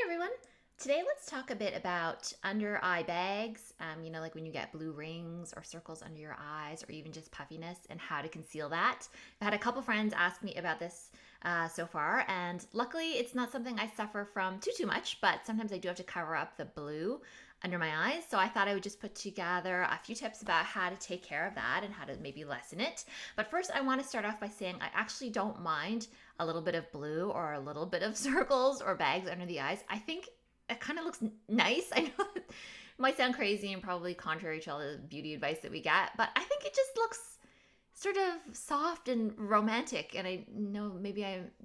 everyone. Today let's talk a bit about under eye bags, like when you get blue rings or circles under your eyes or even just puffiness and how to conceal that. I've had a couple friends ask me about this so far, and luckily it's not something I suffer from too much, but sometimes I do have to cover up the blue under my eyes. So I thought I would just put together a few tips about how to take care of that and how to maybe lessen it. But first I want to start off by saying I actually don't mind a little bit of blue or a little bit of circles or bags under the eyes. I think it kind of looks nice. I know it might sound crazy and probably contrary to all the beauty advice that we get, but I think it just looks sort of soft and romantic. And I know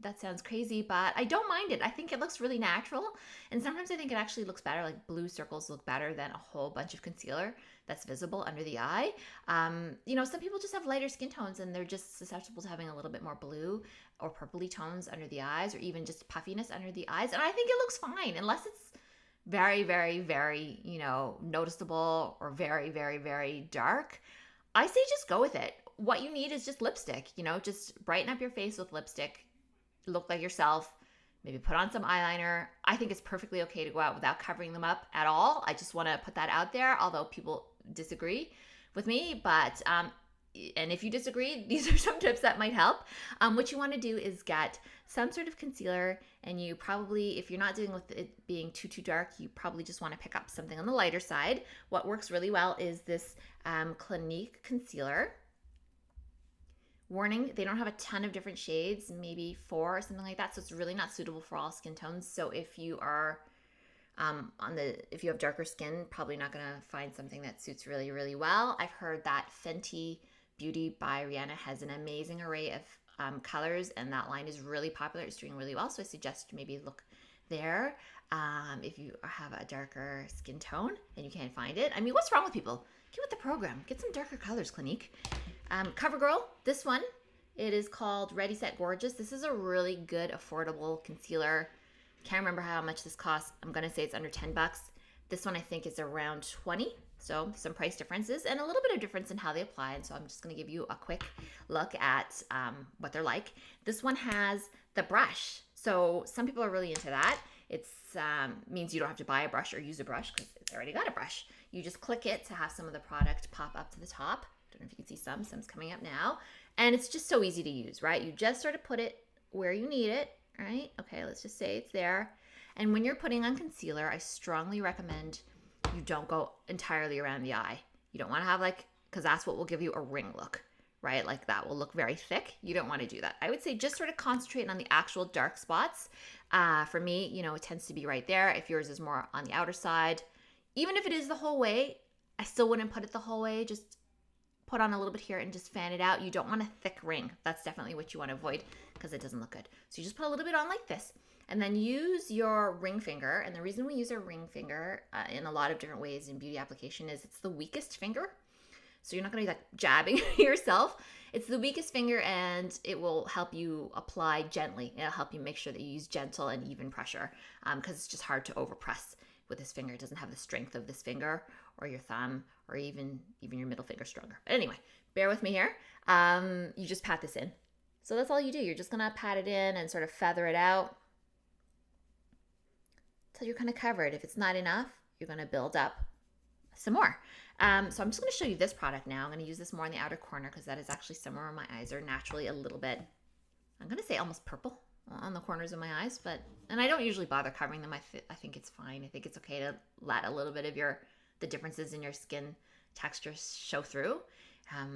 that sounds crazy, but I don't mind it. I think it looks really natural. And sometimes I think it actually looks better. Like blue circles look better than a whole bunch of concealer that's visible under the eye. Some people just have lighter skin tones and they're just susceptible to having a little bit more blue or purpley tones under the eyes or even just puffiness under the eyes. And I think it looks fine unless it's very, very, very, noticeable or very, very, very dark. I say just go with it. What you need is just lipstick, just brighten up your face with lipstick, look like yourself, maybe put on some eyeliner. I think it's perfectly okay to go out without covering them up at all. I just want to put that out there, although people disagree with me, but and if you disagree, these are some tips that might help. What you want to do is get some sort of concealer, and you probably, if you're not dealing with it being too dark, you probably just want to pick up something on the lighter side. What works really well is this Clinique concealer. Warning, they don't have a ton of different shades, maybe 4 or something like that, so it's really not suitable for all skin tones. So if you are if you have darker skin, probably not going to find something that suits really, really well. I've heard that Fenty Beauty by Rihanna has an amazing array of colors, and that line is really popular. It's doing really well, so I suggest maybe look there if you have a darker skin tone and you can't find it. I mean, what's wrong with people? Get with the program. Get some darker colors, Clinique. CoverGirl, this one, it is called Ready Set Gorgeous. This is a really good, affordable concealer. Can't remember how much this costs. I'm going to say it's under $10. This one I think is around 20. So some price differences and a little bit of difference in how they apply. And so I'm just going to give you a quick look at what they're like. This one has the brush. So some people are really into that. It means you don't have to buy a brush or use a brush because it's already got a brush. You just click it to have some of the product pop up to the top. Don't know if you can see some's coming up now. And it's just so easy to use, right? You just sort of put it where you need it, right? Okay, let's just say it's there. And when you're putting on concealer, I strongly recommend you don't go entirely around the eye. You don't want to have because that's what will give you a ring look, right? Like that will look very thick. You don't want to do that. I would say just sort of concentrate on the actual dark spots. For me, it tends to be right there. If yours is more on the outer side, even if it is the whole way, I still wouldn't put it the whole way. Just put on a little bit here and just fan it out. You don't want a thick ring. That's definitely what you want to avoid because it doesn't look good. So you just put a little bit on like this. And then use your ring finger. And the reason we use our ring finger in a lot of different ways in beauty application is it's the weakest finger. So you're not going to be jabbing yourself. It's the weakest finger, and it will help you apply gently. It'll help you make sure that you use gentle and even pressure because it's just hard to overpress with this finger. It doesn't have the strength of this finger or your thumb or even your middle finger stronger. But anyway, bear with me here. You just pat this in. So that's all you do. You're just going to pat it in and sort of feather it out till you're kind of covered. If it's not enough, you're going to build up some more. So I'm just going to show you this product now. I'm going to use this more in the outer corner because that is actually somewhere where my eyes are naturally a little bit, I'm going to say almost purple on the corners of my eyes. And I don't usually bother covering them. I think it's fine. I think it's okay to let a little bit of the differences in your skin texture show through.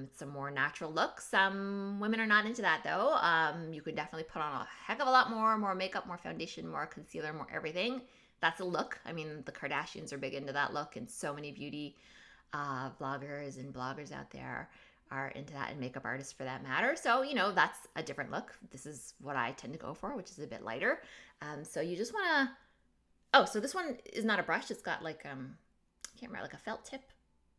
It's a more natural look. Some women are not into that though. You could definitely put on a heck of a lot more makeup, more foundation, more concealer, more everything. That's a look. I mean, the Kardashians are big into that look, and so many beauty vloggers and bloggers out there are into that, and makeup artists for that matter. So, that's a different look. This is what I tend to go for, which is a bit lighter. So you just want to, so this one is not a brush. It's got I can't remember, a felt tip.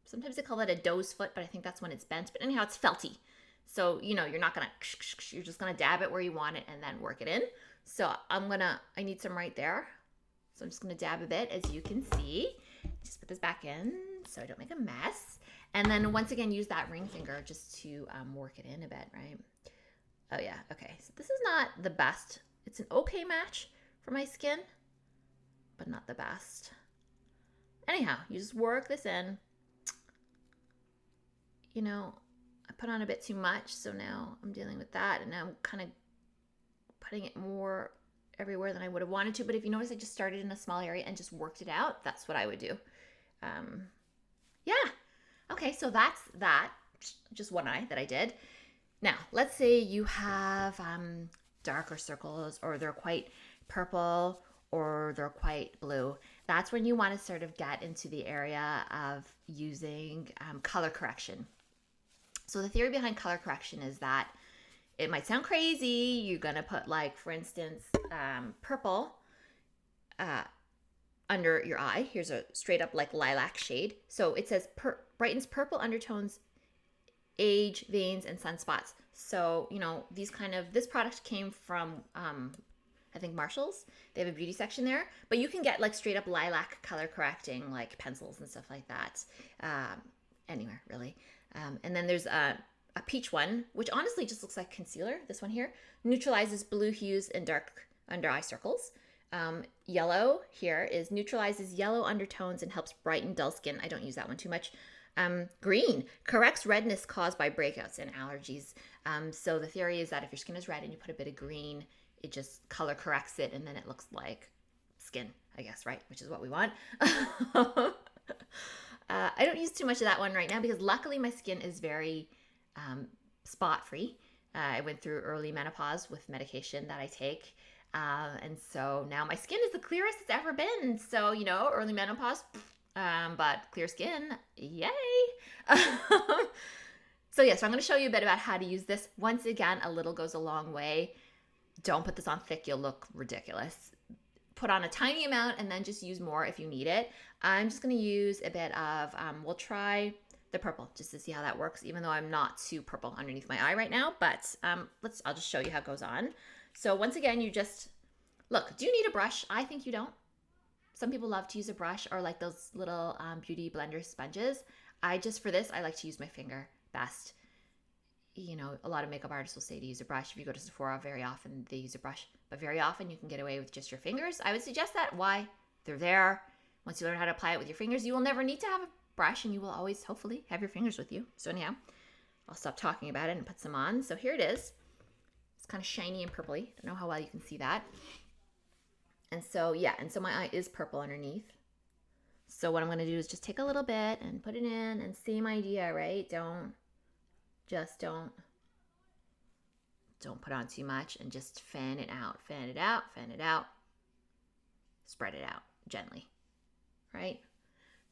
Sometimes they call it a doe's foot, but I think that's when it's bent. But anyhow, it's felty. So, you're not going to, you're just going to dab it where you want it and then work it in. So I need some right there. So I'm just going to dab a bit, as you can see. Just put this back in so I don't make a mess. And then once again, use that ring finger just to work it in a bit, right? Oh yeah, okay. So this is not the best. It's an okay match for my skin. but not the best. Anyhow, you just work this in. You know, I put on a bit too much, so now I'm dealing with that, and now I'm kind of putting it more everywhere than I would have wanted to. But if you notice, I just started in a small area and just worked it out. That's what I would do. Yeah. Okay, so that's that. Just one eye that I did. Now, let's say you have darker circles, or they're quite purple, or they're quite blue. That's when you want to sort of get into the area of using color correction. So the theory behind color correction is that it might sound crazy. You're going to put, like, for instance, purple under your eye. Here's a straight up like lilac shade. So it says brightens purple undertones, age, veins, and sunspots. So, you know, this product came from, I think, Marshall's. They have a beauty section there. But you can get, like, straight up lilac color correcting, like pencils and stuff like that. Anywhere, really. And then there's a peach one, which honestly just looks like concealer. This one here neutralizes blue hues and dark under eye circles. Yellow here neutralizes yellow undertones and helps brighten dull skin. I don't use that one too much. Green corrects redness caused by breakouts and allergies. So the theory is that if your skin is red and you put a bit of green, it just color corrects it, and then it looks like skin, I guess, right? Which is what we want. I don't use too much of that one right now because luckily my skin is very spot free. I went through early menopause with medication that I take. And so now my skin is the clearest it's ever been. So, you know, early menopause, but clear skin, yay. So I'm going to show you a bit about how to use this. Once again, a little goes a long way. Don't put this on thick. You'll look ridiculous. Put on a tiny amount and then just use more if you need it. I'm just going to use a bit of, we'll try the purple just to see how that works, even though I'm not too purple underneath my eye right now, but I'll just show you how it goes on. So once again, you just, look, do you need a brush? I think you don't. Some people love to use a brush or like those little beauty blender sponges. For this, I like to use my finger best. You know, a lot of makeup artists will say to use a brush. If you go to Sephora, very often they use a brush, but very often you can get away with just your fingers. I would suggest that. Why? They're there. Once you learn how to apply it with your fingers, you will never need to have a brush, and you will always, hopefully, have your fingers with you. So anyhow, I'll stop talking about it and put some on. So here it is. It's kind of shiny and purpley. Don't know how well you can see that. And so, so my eye is purple underneath. So what I'm going to do is just take a little bit and put it in, and same idea, right? Don't put on too much, and just fan it out, spread it out gently, right?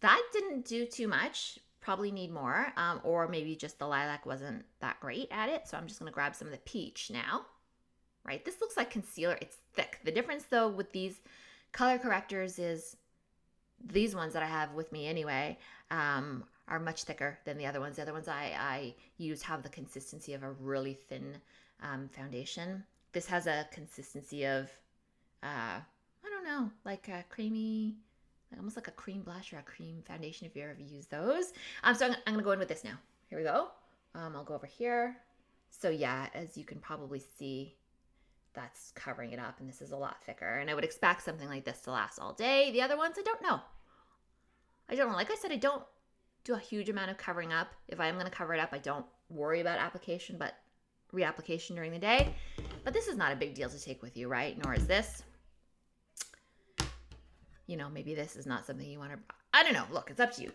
That didn't do too much. Probably need more, or maybe just the lilac wasn't that great at it. So I'm just going to grab some of the peach now, right? This looks like concealer. It's thick. The difference though with these color correctors is these ones that I have with me anyway are much thicker than the other ones. The other ones I use have the consistency of a really thin foundation. This has a consistency of, I don't know, like a creamy, almost like a cream blush or a cream foundation if you ever use those. So I'm going to go in with this now. Here we go. I'll go over here. So yeah, as you can probably see, that's covering it up, and this is a lot thicker. And I would expect something like this to last all day. The other ones, I don't know. Like I said, I don't do a huge amount of covering up. If I am going to cover it up, I don't worry about application, but reapplication during the day. But this is not a big deal to take with you, right? Nor is this. You know, maybe this is not something you want to, I don't know. Look, it's up to you.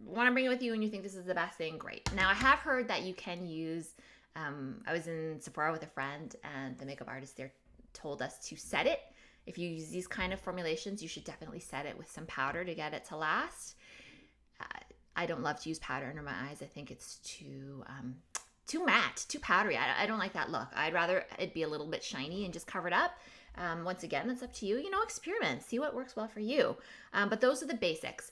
Want to bring it with you and you think this is the best thing? Great. Now, I have heard that you can use, I was in Sephora with a friend, and the makeup artist there told us to set it. If you use these kind of formulations, you should definitely set it with some powder to get it to last. I don't love to use powder under my eyes. I think it's too matte, too powdery. I don't like that look. I'd rather it be a little bit shiny and just covered up. Once again, that's up to you. You know, experiment, see what works well for you. But those are the basics.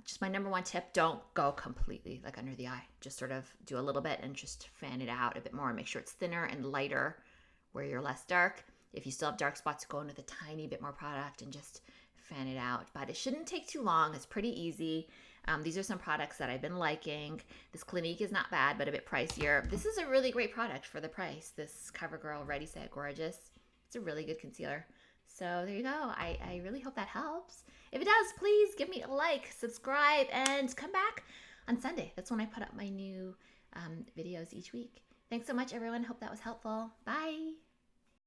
Just my number one tip, don't go completely like under the eye. Just sort of do a little bit and just fan it out a bit more. Make sure it's thinner and lighter where you're less dark. If you still have dark spots, go in with a tiny bit more product and just fan it out. But it shouldn't take too long. It's pretty easy. These are some products that I've been liking. This Clinique is not bad, but a bit pricier. This is a really great product for the price. This CoverGirl Ready Set Gorgeous. It's a really good concealer. So there you go. I really hope that helps. If it does, please give me a like, subscribe, and come back on Sunday. That's when I put up my new videos each week. Thanks so much, everyone. Hope that was helpful. Bye.